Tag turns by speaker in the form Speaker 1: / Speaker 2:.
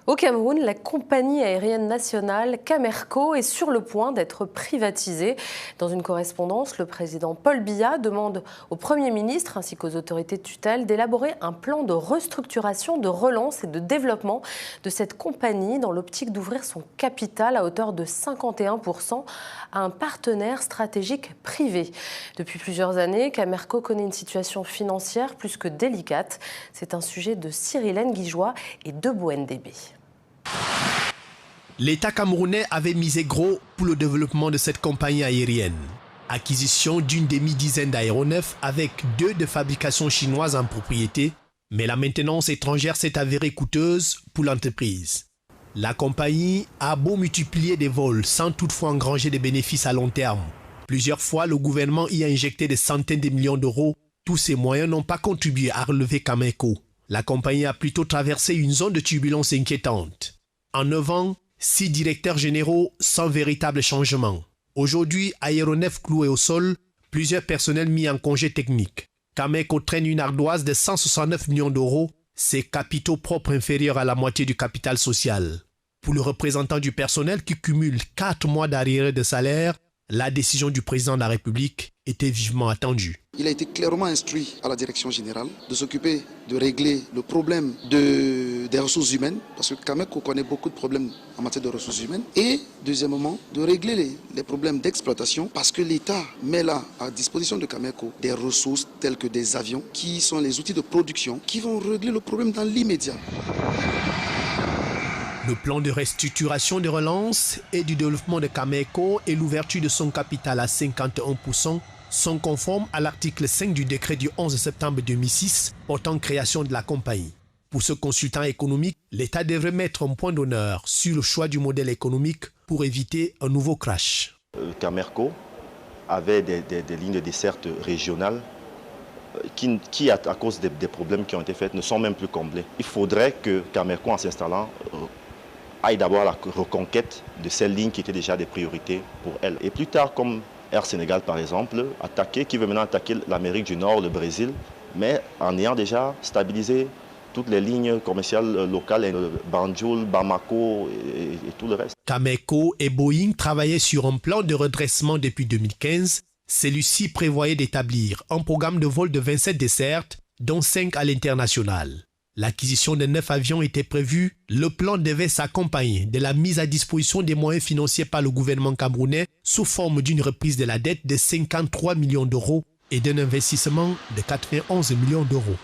Speaker 1: Au Cameroun, la compagnie aérienne nationale Camerco est sur le point d'être privatisée. Dans une correspondance, le président Paul Biya demande au Premier ministre ainsi qu'aux autorités de tutelle d'élaborer un plan de restructuration, de relance et de développement de cette compagnie dans l'optique d'ouvrir son capital à hauteur de 51% à un partenaire stratégique privé. Depuis plusieurs années, Camerco connaît une situation financière plus que délicate. C'est un sujet de Cyrilène Guijois et de Bouendébé.
Speaker 2: L'État camerounais avait misé gros pour le développement de cette compagnie aérienne. Acquisition d'une demi-dizaine d'aéronefs avec 2 de fabrication chinoise en propriété, mais la maintenance étrangère s'est avérée coûteuse pour l'entreprise. La compagnie a beau multiplier des vols sans toutefois engranger des bénéfices à long terme. Plusieurs fois, le gouvernement y a injecté des centaines de millions d'euros. Tous ces moyens n'ont pas contribué à relever Camerco. La compagnie a plutôt traversé une zone de turbulence inquiétante. En 9 ans, 6 directeurs généraux sans véritable changement. Aujourd'hui, aéronefs cloués au sol, plusieurs personnels mis en congé technique. Camerco traîne une ardoise de 169 millions d'euros, ses capitaux propres inférieurs à la moitié du capital social. Pour le représentant du personnel qui cumule 4 mois d'arriérés de salaire, la décision du président de la République était vivement attendue.
Speaker 3: Il a été clairement instruit à la direction générale de s'occuper de régler le problème des ressources humaines, parce que Camerco connaît beaucoup de problèmes en matière de ressources humaines, et deuxièmement, de régler les problèmes d'exploitation, parce que l'État met là à disposition de Camerco des ressources telles que des avions, qui sont les outils de production, qui vont régler le problème dans l'immédiat.
Speaker 2: Le plan de restructuration de relance et du développement de Camerco et l'ouverture de son capital à 51% sont conformes à l'article 5 du décret du 11 septembre 2006 portant création de la compagnie. Pour ce consultant économique, l'État devrait mettre un point d'honneur sur le choix du modèle économique pour éviter un nouveau crash.
Speaker 4: Camerco avait des lignes de desserte régionales qui à cause des problèmes qui ont été faits, ne sont même plus comblées. Il faudrait que Camerco, en s'installant, aille d'abord à la reconquête de ces lignes qui étaient déjà des priorités pour elle. Et plus tard, comme Air Sénégal par exemple, qui veut maintenant attaquer l'Amérique du Nord, le Brésil, mais en ayant déjà stabilisé toutes les lignes commerciales locales, Banjul, Bamako et tout le reste.
Speaker 2: Camerco et Boeing travaillaient sur un plan de redressement depuis 2015. Celui-ci prévoyait d'établir un programme de vol de 27 dessertes, dont 5 à l'international. L'acquisition de 9 avions était prévue. Le plan devait s'accompagner de la mise à disposition des moyens financiers par le gouvernement camerounais sous forme d'une reprise de la dette de 53 millions d'euros et d'un investissement de 91 millions d'euros.